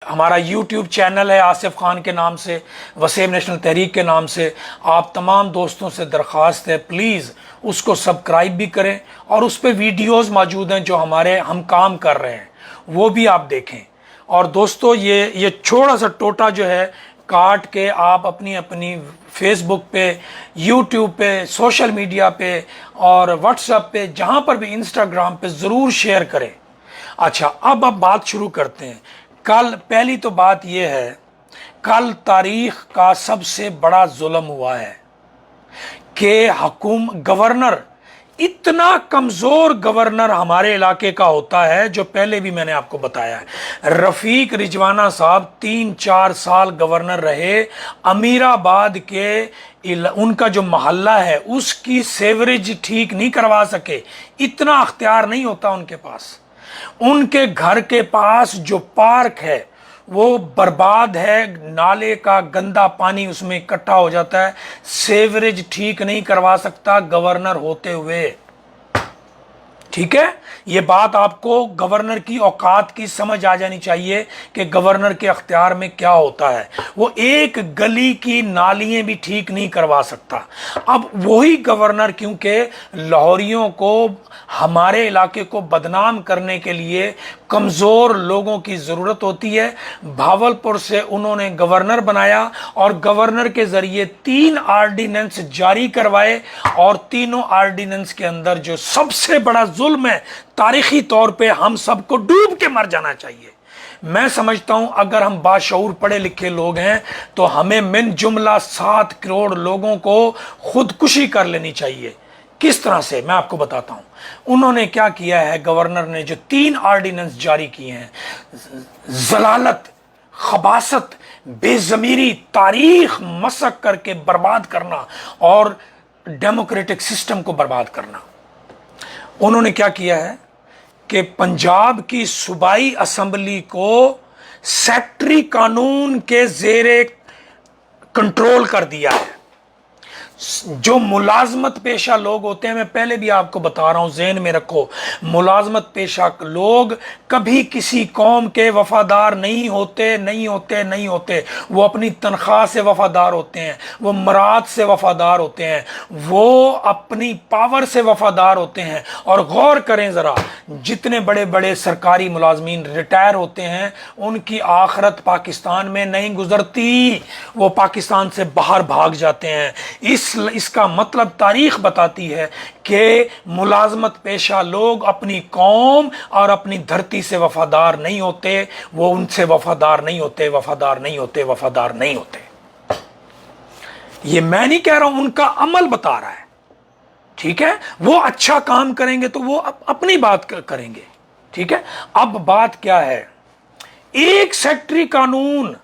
हमारा YouTube channel है आसिफ खान के नाम से, वसीम नेशनल तहरीक के नाम से। आप तमाम दोस्तों से दरख्वास्त है प्लीज़ उसको सब्सक्राइब भी करें और उस पर वीडियोज़ मौजूद हैं जो हम काम कर रहे हैं वो भी आप देखें। और दोस्तों ये छोटा सा टोटा जो है काट के आप अपनी अपनी फेसबुक पे, यूट्यूब पे, सोशल मीडिया पे और व्हाट्सएप पे, जहाँ पर भी, इंस्टाग्राम पे ज़रूर शेयर करें। अच्छा, अब बात शुरू करते हैं। कल पहली तो बात यह है, कल तारीख का सबसे बड़ा जुल्म हुआ है कि गवर्नर, इतना कमज़ोर गवर्नर हमारे इलाके का होता है, जो पहले भी मैंने आपको बताया है। रफ़ीक रिजवाना साहब 3-4 साल गवर्नर रहे, अमीराबाद के उनका जो मोहल्ला है उसकी सेवरेज ठीक नहीं करवा सके। इतना अख्तियार नहीं होता उनके पास। उनके घर के पास जो पार्क है वो बर्बाद है, नाले का गंदा पानी उसमें इकट्ठा हो जाता है, सेवरेज ठीक नहीं करवा सकता गवर्नर होते हुए। ठीक है, ये बात आपको गवर्नर की औकात की समझ आ जानी चाहिए कि गवर्नर के अख्तियार में क्या होता है। वो एक गली की नालियां भी ठीक नहीं करवा सकता। अब वही गवर्नर, क्योंकि लाहौरियों को, हमारे इलाके को बदनाम करने के लिए कमज़ोर लोगों की ज़रूरत होती है, भावलपुर से उन्होंने गवर्नर बनाया और गवर्नर के ज़रिए 3 आर्डिनेंस जारी करवाए। और तीनों आर्डिनेंस के अंदर जो सबसे बड़ा जुल्म है, तारीखी तौर पे हम सबको डूब के मर जाना चाहिए। मैं समझता हूं अगर हम बाशऊर पढ़े लिखे लोग हैं तो हमें मिन जुमला 7 करोड़ लोगों को खुदकुशी कर लेनी चाहिए। किस तरह से, मैं आपको बताता हूं। उन्होंने क्या किया है, गवर्नर ने जो 3 आर्डिनेंस जारी किए हैं, जलालत, खबासत, बेजमीरी, तारीख मसक करके बर्बाद करना और डेमोक्रेटिक सिस्टम को बर्बाद करना। उन्होंने क्या किया है कि पंजाब की सूबाई असम्बली को सेक्रेटरी कानून के जेरे कंट्रोल कर दिया है। जो मुलाजमत पेशा लोग होते हैं, मैं पहले भी आपको बता रहा हूं, ज़हन में रखो, मुलाजमत पेशा लोग कभी किसी कौम के वफादार नहीं होते। वो अपनी तनख्वाह से वफादार होते हैं, वो मराद से वफादार होते हैं, वो अपनी पावर से वफादार होते हैं। और गौर करें ज़रा, जितने बड़े बड़े सरकारी मुलाजमीन रिटायर होते हैं उनकी आखरत पाकिस्तान में नहीं गुजरती, वो पाकिस्तान से बाहर भाग जाते हैं। इसका मतलब तारीख बताती है कि मुलाजमत पेशा लोग अपनी कौम और अपनी धरती से वफादार नहीं होते, वो उनसे वफादार नहीं होते। ये मैं नहीं कह रहा हूं, उनका अमल बता रहा है। ठीक है, वो अच्छा काम करेंगे तो वो अपनी बात करेंगे। ठीक है, अब बात क्या है, एक सेक्रेटरी कानून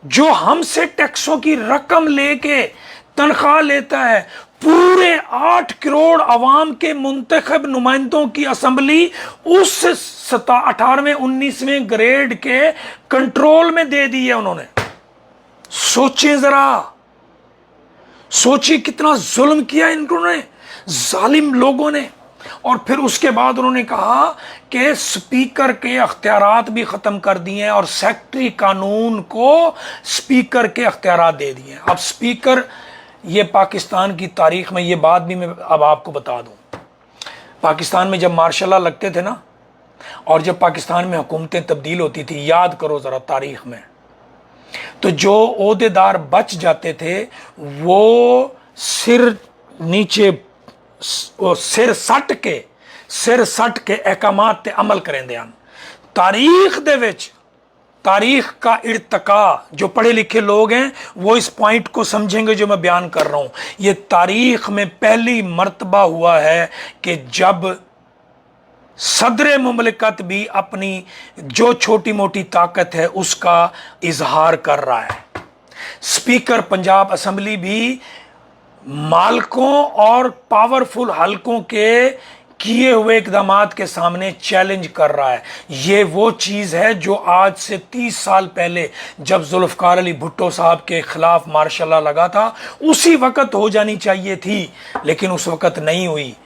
जो हमसे टैक्सों की रकम लेके तनख्वाह लेता है, पूरे 8 करोड़ अवाम के मुंतखब नुमाइंदों की असम्बली उस 18वें 19वें ग्रेड के कंट्रोल में दे दी है उन्होंने। सोचें जरा, सोचिए कितना जुल्म किया इन्होंने, जालिम लोगों ने। और फिर उसके बाद उन्होंने कहा कि स्पीकर के अख्तियारात भी ख़त्म कर दिए हैं और सेक्रेटरी कानून को स्पीकर के अख्तियारात दे दिए हैं। अब स्पीकर, ये पाकिस्तान की तारीख में, ये बात भी मैं अब आपको बता दूं, पाकिस्तान में जब मार्शल लॉ लगते थे ना, और जब पाकिस्तान में हुकूमतें तब्दील होती थी, याद करो ज़रा तारीख में, तो जो ओहदेदार बच जाते थे वो सिर नीचे, सिर सट के अहकामात ते अमल करेंदे हैं। तारीख दे विच, तारीख का इर्तका, जो पढ़े लिखे लोग हैं वो इस पॉइंट को समझेंगे जो मैं बयान कर रहा हूं। ये तारीख में पहली मर्तबा हुआ है कि जब सदर मुमलिकत भी अपनी जो छोटी मोटी ताकत है उसका इजहार कर रहा है। स्पीकर पंजाब असम्बली भी मालकों और पावरफुल हलकों के किए हुए इकदामात के सामने चैलेंज कर रहा है। ये वो चीज़ है जो आज से 30 साल पहले जब जुल्फ़िकार अली भुट्टो साहब के खिलाफ मार्शल लॉ लगा था, उसी वक़्त हो जानी चाहिए थी, लेकिन उस वक़्त नहीं हुई।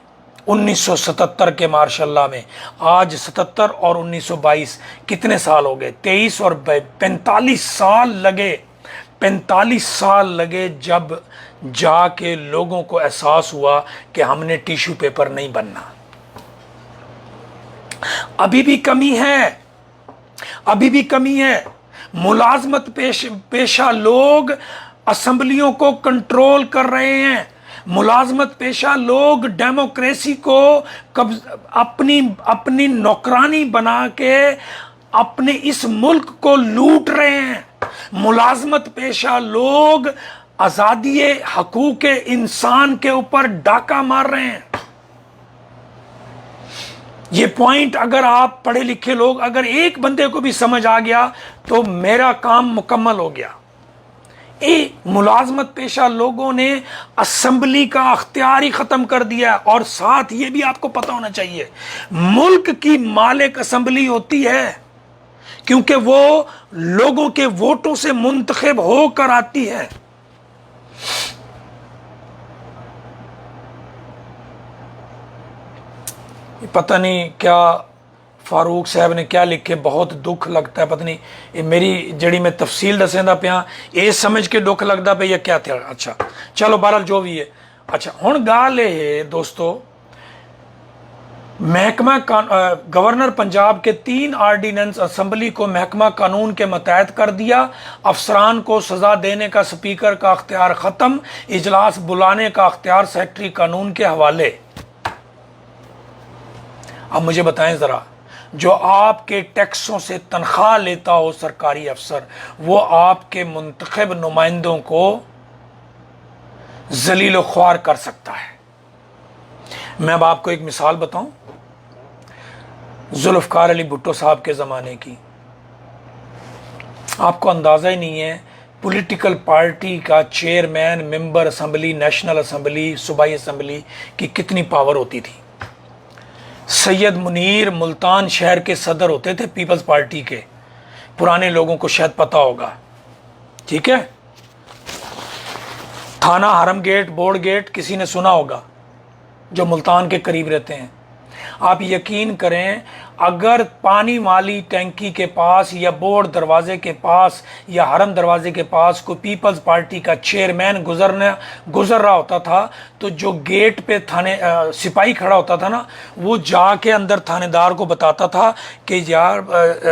1977 کے ماشاء اللہ میں، آج 77 اور 1922 کتنے سال ہو گئے؟ 23 اور 45 سال لگے، 45 سال لگے جب جا کے لوگوں کو احساس ہوا کہ ہم نے ٹیشو پیپر نہیں بننا۔ ابھی بھی کمی ہے، ابھی بھی کمی ہے۔ ملازمت پیشہ لوگ اسمبلیوں کو کنٹرول کر رہے ہیں، ملازمت پیشہ لوگ ڈیموکریسی کو اپنی نوکرانی بنا کے اپنے اس ملک کو لوٹ رہے ہیں۔ ملازمت پیشہ لوگ آزادی حقوق انسان کے اوپر ڈاکہ مار رہے ہیں۔ یہ پوائنٹ اگر آپ پڑھے لکھے لوگ، اگر ایک بندے کو بھی سمجھ آ گیا تو میرا کام مکمل ہو گیا۔ ملازمت پیشہ لوگوں نے اسمبلی کا اختیار ہی ختم کر دیا، اور ساتھ یہ بھی آپ کو پتا ہونا چاہیے ملک کی مالک اسمبلی ہوتی ہے، کیونکہ وہ لوگوں کے ووٹوں سے منتخب ہو کر آتی ہے۔ پتہ نہیں کیا فاروق صاحب نے کیا لکھے، بہت دکھ لگتا ہے، پتہ نہیں یہ میری جڑی میں تفصیل دسیں دا پیا یہ سمجھ کے دکھ لگتا پہ یا کیا تھا۔ اچھا چلو بہرحال جو بھی ہے۔ اچھا ہن گال ہے دوستو، محکمہ گورنر پنجاب کے 3 آرڈیننس اسمبلی کو محکمہ قانون کے متحد کر دیا، افسران کو سزا دینے کا اسپیکر کا اختیار ختم، اجلاس بلانے کا اختیار سیکرٹری قانون کے حوالے۔ اب مجھے بتائیں ذرا، جو آپ کے ٹیکسوں سے تنخواہ لیتا ہو سرکاری افسر، وہ آپ کے منتخب نمائندوں کو ذلیل و خوار کر سکتا ہے۔ میں اب آپ کو ایک مثال بتاؤں، ذوالفقار علی بھٹو صاحب کے زمانے کی، آپ کو اندازہ ہی نہیں ہے پولیٹیکل پارٹی کا chairman, member assembly, national assembly, صوبائی اسمبلی کی کتنی پاور ہوتی تھی۔ سید منیر ملتان شہر کے صدر ہوتے تھے پیپلز پارٹی کے، پرانے لوگوں کو شاید پتہ ہوگا، ٹھیک ہے۔ تھانہ حرم گیٹ، بورڈ گیٹ کسی نے سنا ہوگا، جو ملتان کے قریب رہتے ہیں۔ آپ یقین کریں اگر پانی والی ٹینکی کے پاس یا بورڈ دروازے کے پاس یا حرم دروازے کے پاس کوئی پیپلز پارٹی کا چیئرمین گزر رہا ہوتا تھا تو جو گیٹ پہ سپاہی کھڑا ہوتا تھا نا، وہ جا کے اندر تھانے دار کو بتاتا تھا کہ یار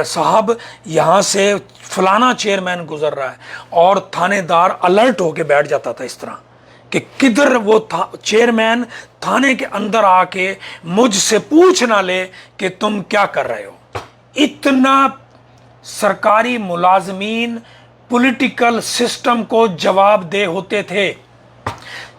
صاحب یہاں سے فلانا چیئرمین گزر رہا ہے، اور تھانے دار الرٹ ہو کے بیٹھ جاتا تھا اس طرح کہ کدھر وہ چیئرمین تھانے کے اندر آ کے مجھ سے پوچھ نہ لے کہ تم کیا کر رہے ہو۔ اتنا سرکاری ملازمین پولیٹیکل سسٹم کو جواب دہ ہوتے تھے۔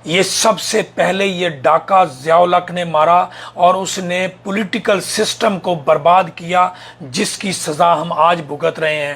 یہ سب سے پہلے یہ ڈاکہ ضیاء الحق نے مارا، اور اس نے پولیٹیکل سسٹم کو برباد کیا، جس کی سزا ہم آج بھگت رہے ہیں۔